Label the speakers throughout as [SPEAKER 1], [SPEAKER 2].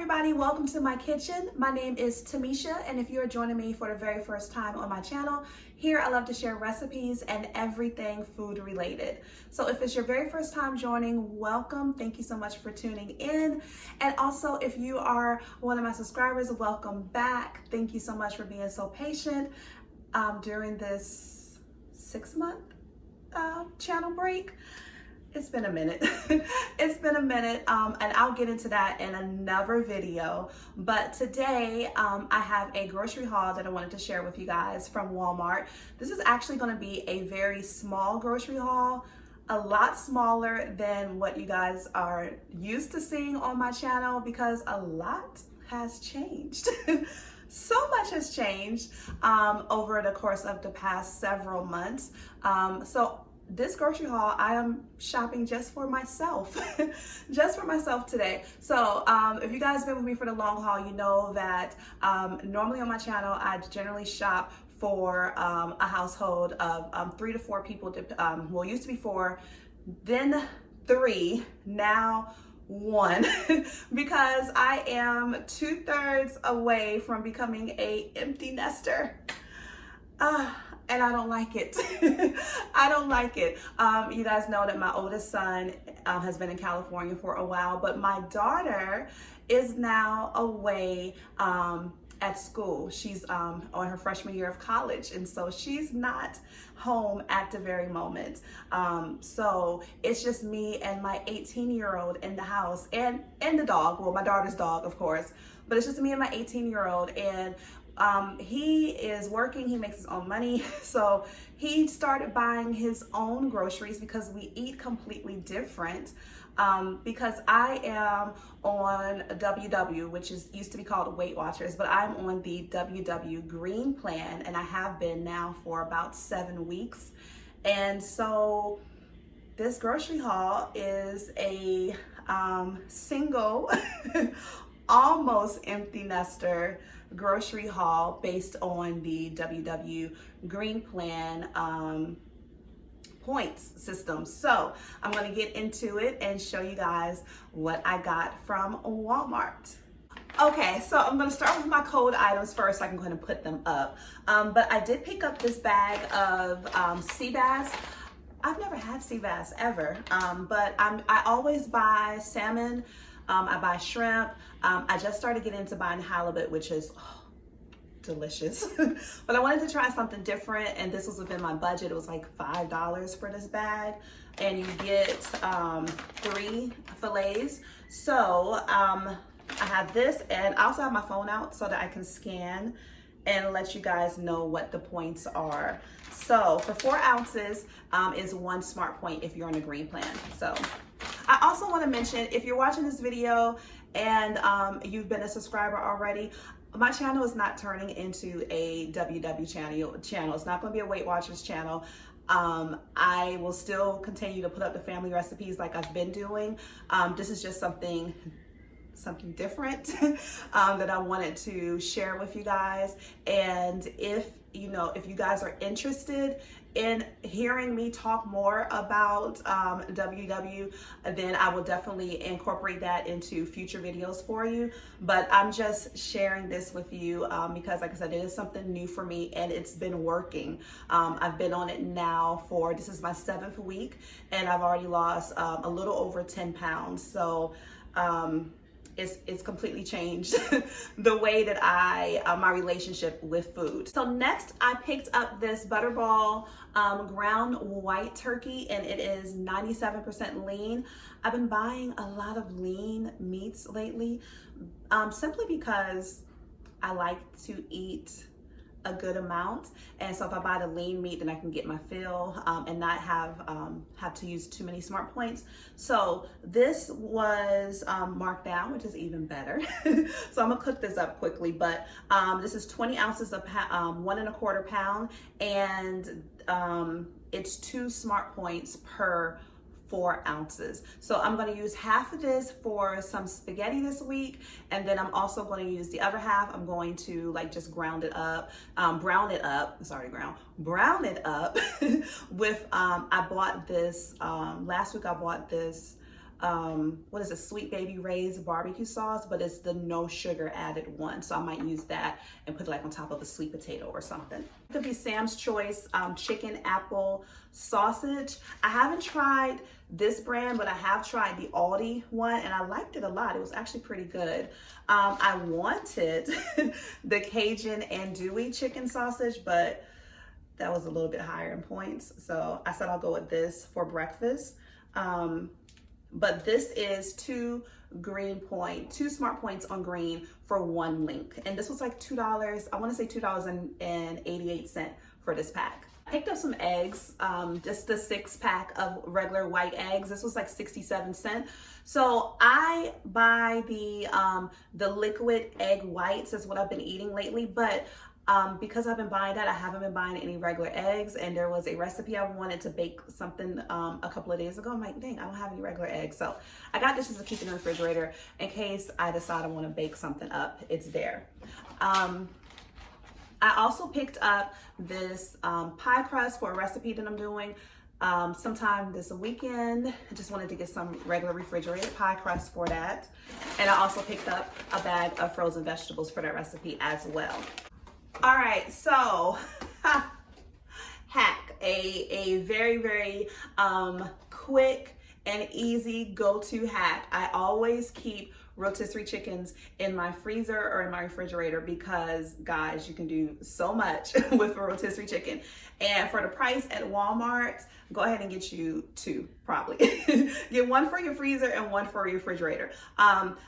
[SPEAKER 1] everybody, welcome to my kitchen. My name is Tamisha, and if you're joining me for the very first time on my channel, here I love to share recipes and everything food related. So if it's your very first time joining, welcome. Thank you so much for tuning in. And also if you are one of my subscribers, welcome back. Thank you so much for being so patient during this 6-month channel break. It's been a minute. It's been a minute, and I'll get into that in another video. But today, I have a grocery haul that I wanted to share with you guys from Walmart. This is actually going to be a very small grocery haul, a lot smaller than what you guys are used to seeing on my channel because a lot has changed. So much has changed over the course of the past several months. So this grocery haul, I am shopping just for myself, just for myself today. So if you guys have been with me for the long haul, you know that normally on my channel, I generally shop for a household of 3 to 4 people. Well, used to be 4, then 3, now 1, because I am 2/3 away from becoming a empty nester. And I don't like it. I don't like it. You guys know that my oldest son has been in California for a while, but my daughter is now away at school. She's on her freshman year of college, and so she's not home at the very moment. So it's just me and my 18-year-old in the house, and the dog. Well, my daughter's dog, of course, but it's just me and my 18-year-old, and he is working, he makes his own money, so he started buying his own groceries because we eat completely different. Because I am on WW, which used to be called Weight Watchers, but I'm on the WW Green Plan, and I have been now for about 7 weeks. And so this grocery haul is a single, almost empty nester grocery haul based on the WW Green Plan points system. So I'm going to get into it and show you guys what I got from Walmart. Okay, so I'm going to start with my cold items first so I can go ahead and put them up. But I did pick up this bag of sea bass. I've never had sea bass ever, but I always buy salmon. I buy shrimp. I just started getting into buying halibut, which is delicious. But I wanted to try something different, and this was within my budget. It was like $5 for this bag, and you get 3 fillets. So I have this, and I also have my phone out so that I can scan and let you guys know what the points are. So for 4 ounces is 1 smart point if you're on a green plan. So I also want to mention, if you're watching this video and you've been a subscriber already, my channel is not turning into a WW channel. It's not going to be a Weight Watchers channel. I will still continue to put up the family recipes like I've been doing. This is just something different that I wanted to share with you guys. And if you guys are interested in hearing me talk more about WW, then I will definitely incorporate that into future videos for you. But I'm just sharing this with you because, like I said, it is something new for me, and it's been working. I've been on it now this is my 7th week, and I've already lost a little over 10 pounds. So it's completely changed the way that my relationship with food. So next I picked up this Butterball ground white turkey, and it is 97% lean. I've been buying a lot of lean meats lately, simply because I like to eat a good amount, and so if I buy the lean meat, then I can get my fill and not have to use too many smart points. So this was marked down, which is even better. So I'm gonna cook this up quickly, but this is 20 ounces of 1 1/4 pound, and it's 2 smart points per 4 ounces. So I'm going to use half of this for some spaghetti this week, and then I'm also going to use the other half. I'm going to just brown it up with I bought this last week. I bought this what is it, Sweet Baby Ray's barbecue sauce, but it's the no sugar added one. So I might use that and put it like on top of a sweet potato or something. It could be Sam's Choice chicken apple sausage. I haven't tried this brand, but I have tried the Aldi one and I liked it a lot. It was actually pretty good. I wanted the Cajun andouille chicken sausage, but that was a little bit higher in points. So I said I'll go with this for breakfast. But this is two smart points on green for one link. And this was like $2, I wanna say $2.88 for this pack. I picked up some eggs, just the 6-pack of regular white eggs. This was like 67 cents. So I buy the liquid egg whites is what I've been eating lately, but because I've been buying that, I haven't been buying any regular eggs, and there was a recipe I wanted to bake something a couple of days ago. I'm like, dang, I don't have any regular eggs. So I got this just to keep in the refrigerator in case I decide I want to bake something up. It's there. I also picked up this pie crust for a recipe that I'm doing sometime this weekend. I just wanted to get some regular refrigerated pie crust for that. And I also picked up a bag of frozen vegetables for that recipe as well. All right, so hack, a very, very quick and easy go-to hack. I always keep rotisserie chickens in my freezer or in my refrigerator because, guys, you can do so much with a rotisserie chicken. And for the price at Walmart, go ahead and get you two, probably. Get one for your freezer and one for your refrigerator.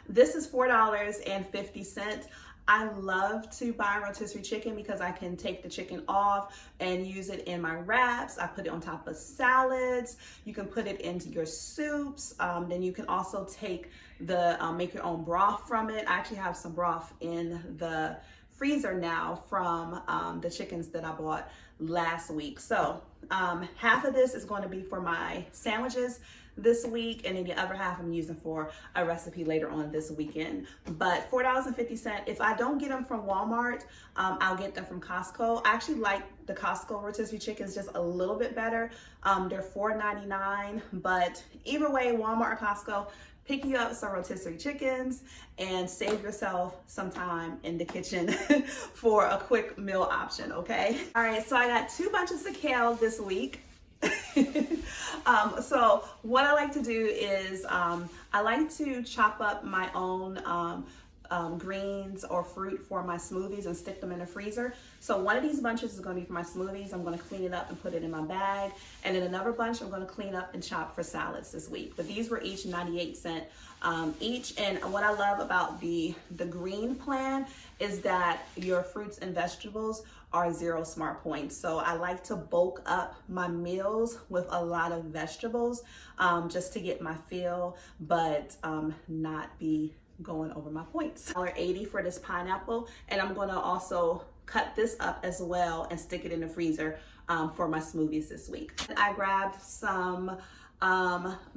[SPEAKER 1] This is $4.50. I love to buy rotisserie chicken because I can take the chicken off and use it in my wraps. I put it on top of salads. You can put it into your soups. Then you can also take make your own broth from it. I actually have some broth in the freezer now from the chickens that I bought last week. So half of this is going to be for my sandwiches this week, and then the other half I'm using for a recipe later on this weekend. But $4.50. If I don't get them from Walmart, I'll get them from Costco. I actually like the Costco rotisserie chickens just a little bit better. They're $4.99, but either way, Walmart or Costco, pick you up some rotisserie chickens and save yourself some time in the kitchen for a quick meal option, okay? All right, so I got 2 bunches of kale this week. So what I like to do is I like to chop up my own greens or fruit for my smoothies and stick them in the freezer. So one of these bunches is going to be for my smoothies. I'm going to clean it up and put it in my bag. And then another bunch I'm going to clean up and chop for salads this week. But these were each 98 cents each. And what I love about the green plan is that your fruits and vegetables are 0 smart points. So I like to bulk up my meals with a lot of vegetables just to get my fill, but not be going over my points. $1.80 for this pineapple, and I'm gonna also cut this up as well and stick it in the freezer for my smoothies this week. I grabbed some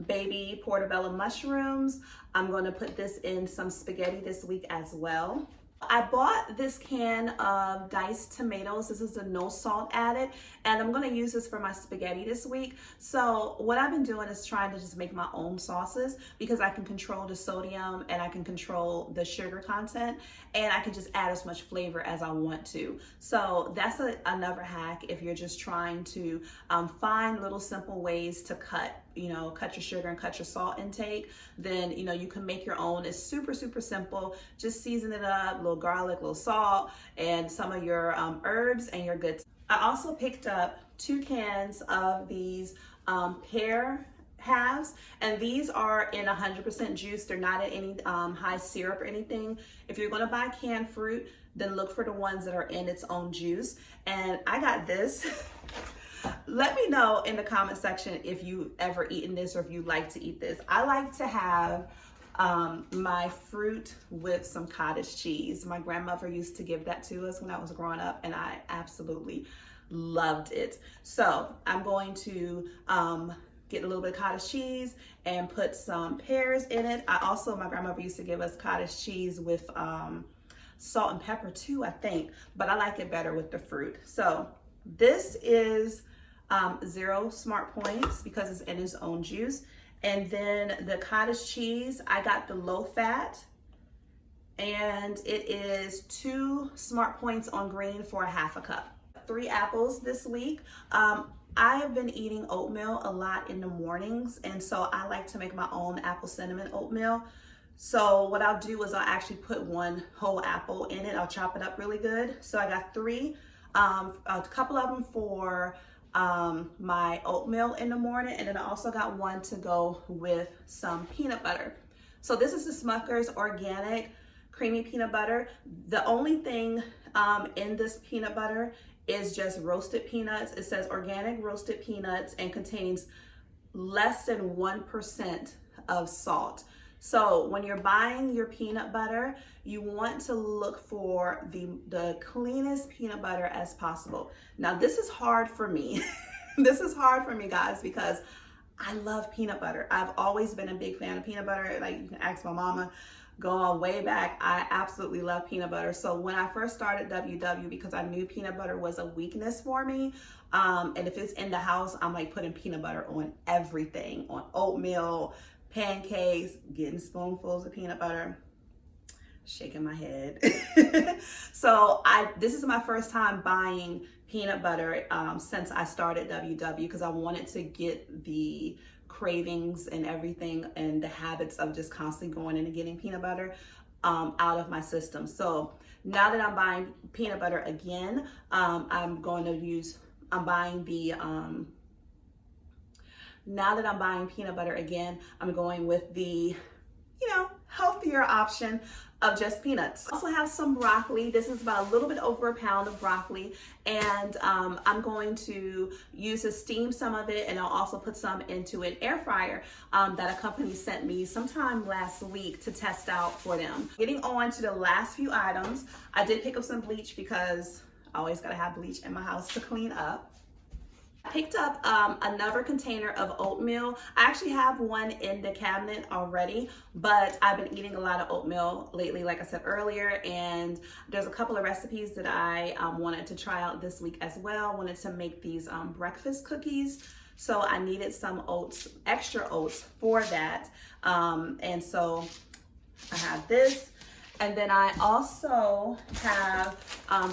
[SPEAKER 1] baby portobello mushrooms. I'm gonna put this in some spaghetti this week as well. I bought this can of diced tomatoes. This is the no salt added, and I'm gonna use this for my spaghetti this week. So what I've been doing is trying to just make my own sauces because I can control the sodium and I can control the sugar content, and I can just add as much flavor as I want to. So that's another hack if you're just trying to find little simple ways to cut your sugar and cut your salt intake. Then you can make your own. It's super, super simple. Just season it up, a little garlic, a little salt, and some of your herbs, and you're good. I also picked up 2 cans of these Pear Halves, and these are in 100% juice. They're not in any high syrup or anything. If you're going to buy canned fruit, then look for the ones that are in its own juice. And I got this. Let me know in the comment section if you ever eaten this or if you like to eat this. I like to have my fruit with some cottage cheese. My grandmother used to give that to us when I was growing up, and I absolutely loved it. So I'm going to get a little bit of cottage cheese and put some pears in it. My grandmother used to give us cottage cheese with salt and pepper too, I think, but I like it better with the fruit. So this is 0 smart points because it's in its own juice. And then the cottage cheese, I got the low fat, and it is 2 smart points on green for a half a cup. 3 apples this week. I have been eating oatmeal a lot in the mornings, and so I like to make my own apple cinnamon oatmeal. So what I'll do is I'll actually put 1 whole apple in it. I'll chop it up really good. So I got 3, a couple of them for my oatmeal in the morning, and then I also got 1 to go with some peanut butter. So this is the Smucker's organic creamy peanut butter. The only thing in this peanut butter is just roasted peanuts. It says organic roasted peanuts and contains less than 1% of salt. So when you're buying your peanut butter, you want to look for the cleanest peanut butter as possible. Now this is hard for me. This is hard for me, guys, because I love peanut butter. I've always been a big fan of peanut butter. Like, you can ask my mama, going way back, I absolutely love peanut butter. So when I first started WW, because I knew peanut butter was a weakness for me, and if it's in the house, I'm like putting peanut butter on everything, on oatmeal, pancakes, getting spoonfuls of peanut butter, shaking my head. So this is my first time buying peanut butter since I started WW, because I wanted to get the cravings and everything and the habits of just constantly going in and getting peanut butter out of my system. So now that I'm buying peanut butter again, now that I'm buying peanut butter again, I'm going with the, healthier option of just peanuts. I also have some broccoli. This is about a little bit over a pound of broccoli, and I'm going to use to steam some of it, and I'll also put some into an air fryer that a company sent me sometime last week to test out for them. Getting on to the last few items, I did pick up some bleach because I always gotta have bleach in my house to clean up. I picked up another container of oatmeal. I actually have one in the cabinet already, but I've been eating a lot of oatmeal lately, like I said earlier, and there's a couple of recipes that I wanted to try out this week as well. I wanted to make these breakfast cookies, so I needed some oats, extra oats for that, and so I have this. And then I also have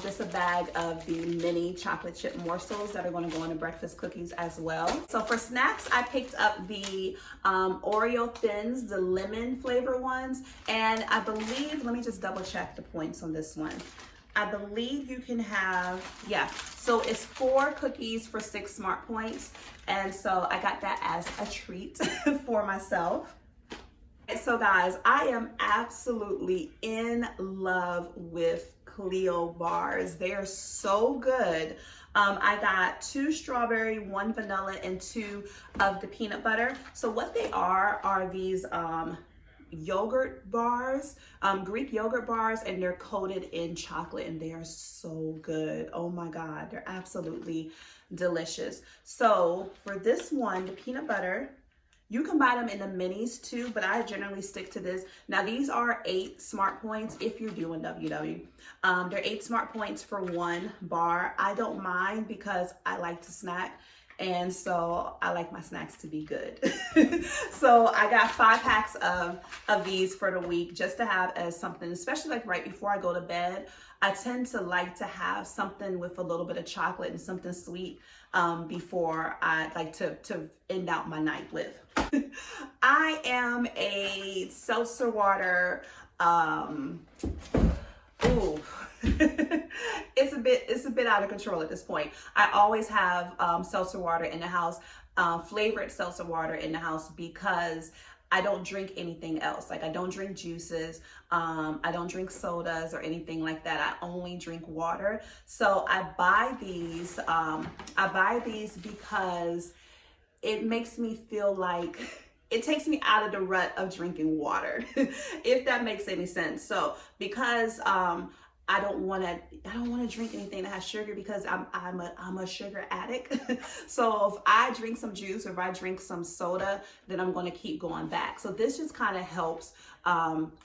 [SPEAKER 1] just a bag of the mini chocolate chip morsels that are going to go into breakfast cookies as well. So for snacks, I picked up the Oreo Thins, the lemon flavor ones. And I believe, let me just double check the points on this one. I believe you can have, so it's 4 cookies for 6 smart points. And so I got that as a treat for myself. So guys, I am absolutely in love with Cleo bars. They are so good. I got 2 strawberry, 1 vanilla, and 2 of the peanut butter. So what they are these yogurt bars, Greek yogurt bars, and they're coated in chocolate, and they are so good. Oh my God, they're absolutely delicious. So for this one, the peanut butter, you can buy them in the minis too, but I generally stick to this. Now these are 8 smart points if you're doing WW. They're 8 smart points for 1 bar. I don't mind because I like to snack, and so I like my snacks to be good. So I got 5 packs of these for the week just to have as something, especially like right before I go to bed. I tend to like to have something with a little bit of chocolate and something sweet before I like to end out my night with. I am a Seltzer Water, it's a bit out of control at this point. I always have Seltzer Water in the house, flavored Seltzer Water in the house, because I don't drink anything else. Like, I don't drink juices, I don't drink sodas or anything like that. I only drink water. So I buy these because it makes me feel like it takes me out of the rut of drinking water, if that makes any sense. So because I don't want to drink anything that has sugar because I'm a sugar addict. So if I drink some juice or if I drink some soda, then I'm going to keep going back. So this just kind of helps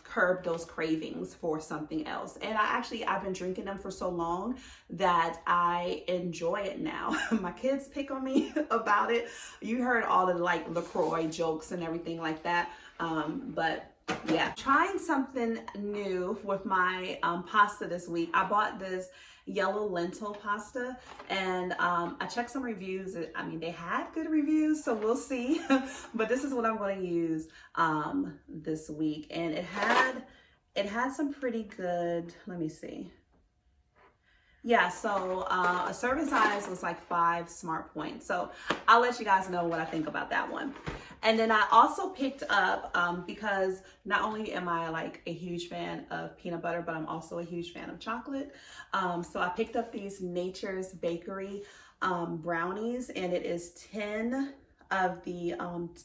[SPEAKER 1] curb those cravings for something else. And I've been drinking them for so long that I enjoy it now. My kids pick on me about it. You heard all the like LaCroix jokes and everything like that. But yeah, trying something new with my pasta this week. I bought this yellow lentil pasta, and I checked some reviews. I mean, they had good reviews, so we'll see. But this is what I'm going to use this week, and it had some pretty good. Let me see. Yeah, so a serving size was like 5 smart points. So I'll let you guys know what I think about that one. And then I also picked up, because not only am I like a huge fan of peanut butter, but I'm also a huge fan of chocolate. So I picked up these Nature's Bakery brownies, and it is 10 of the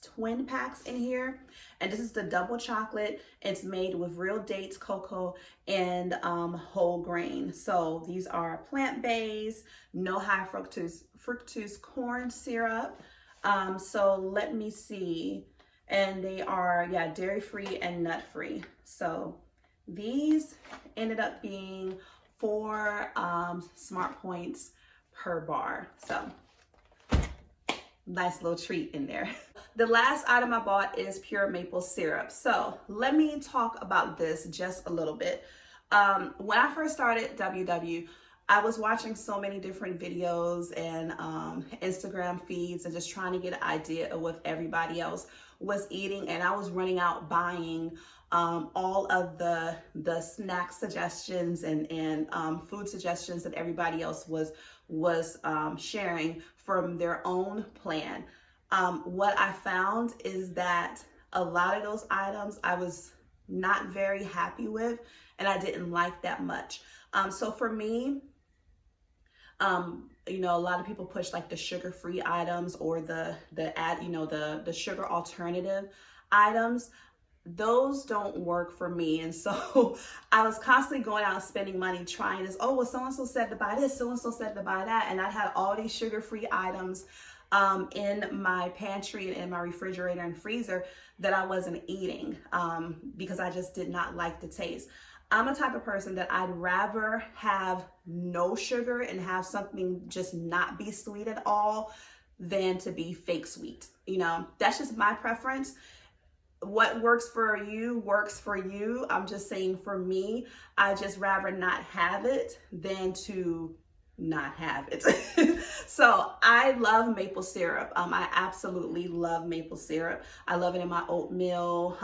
[SPEAKER 1] twin packs in here, and this is the double chocolate. It's made with real dates, cocoa, and whole grain. So these are plant-based, no high fructose corn syrup. So let me see, and they are dairy-free and nut-free. So these ended up being 4 smart points per bar. So nice little treat in there. The last item I bought is pure maple syrup. So let me talk about this just a little bit. When I first started WW, I was watching so many different videos and Instagram feeds and just trying to get an idea of what everybody else was eating. And I was running out buying all of the snack suggestions and food suggestions that everybody else was sharing from their own plan. What I found is that a lot of those items I was not very happy with, and I didn't like that much. So for me, you know, a lot of people push like the sugar-free items or the sugar alternative items. Those don't work for me. And so I was constantly going out and spending money trying this. Oh, well, so-and-so said to buy this, so-and-so said to buy that. And I had all these sugar-free items in my pantry and in my refrigerator and freezer that I wasn't eating because I just did not like the taste. I'm a type of person that I'd rather have no sugar and have something just not be sweet at all than to be fake sweet. You know, that's just my preference. What works for you works for you. I'm just saying for me, I just rather not have it than to not have it. So I love maple syrup. I absolutely love maple syrup. I love it in my oatmeal.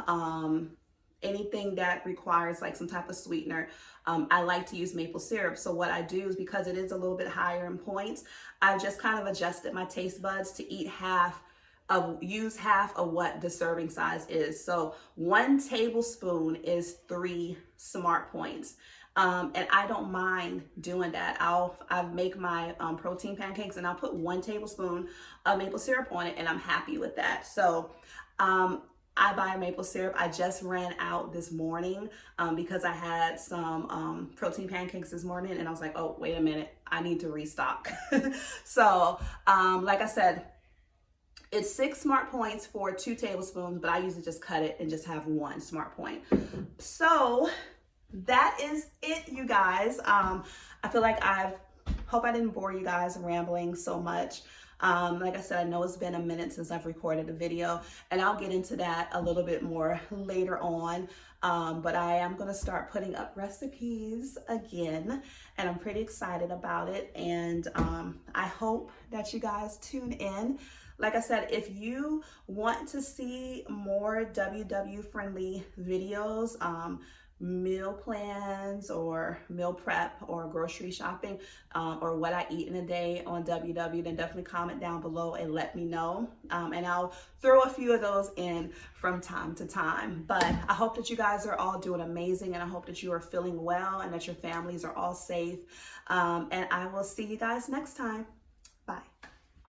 [SPEAKER 1] Anything that requires like some type of sweetener, I like to use maple syrup. So what I do is, because it is a little bit higher in points, I've just kind of adjusted my taste buds to use half of what the serving size is. So 1 tablespoon is 3 smart points. And I don't mind doing that. I make my protein pancakes and I'll put 1 tablespoon of maple syrup on it, and I'm happy with that. So I buy maple syrup. I just ran out this morning because I had some protein pancakes this morning, and I was like, oh, wait a minute, I need to restock. So like I said, it's 6 smart points for 2 tablespoons, but I usually just cut it and just have 1 smart point. So that is it, you guys. I feel like hope I didn't bore you guys rambling so much. Like I said, I know it's been a minute since I've recorded a video, and I'll get into that a little bit more later on. But I am going to start putting up recipes again, and I'm pretty excited about it. And I hope that you guys tune in. Like I said, if you want to see more WW friendly videos, meal plans or meal prep or grocery shopping, or what I eat in a day on WW, then definitely comment down below and let me know. And I'll throw a few of those in from time to time. But I hope that you guys are all doing amazing, and I hope that you are feeling well and that your families are all safe. And I will see you guys next time. Bye.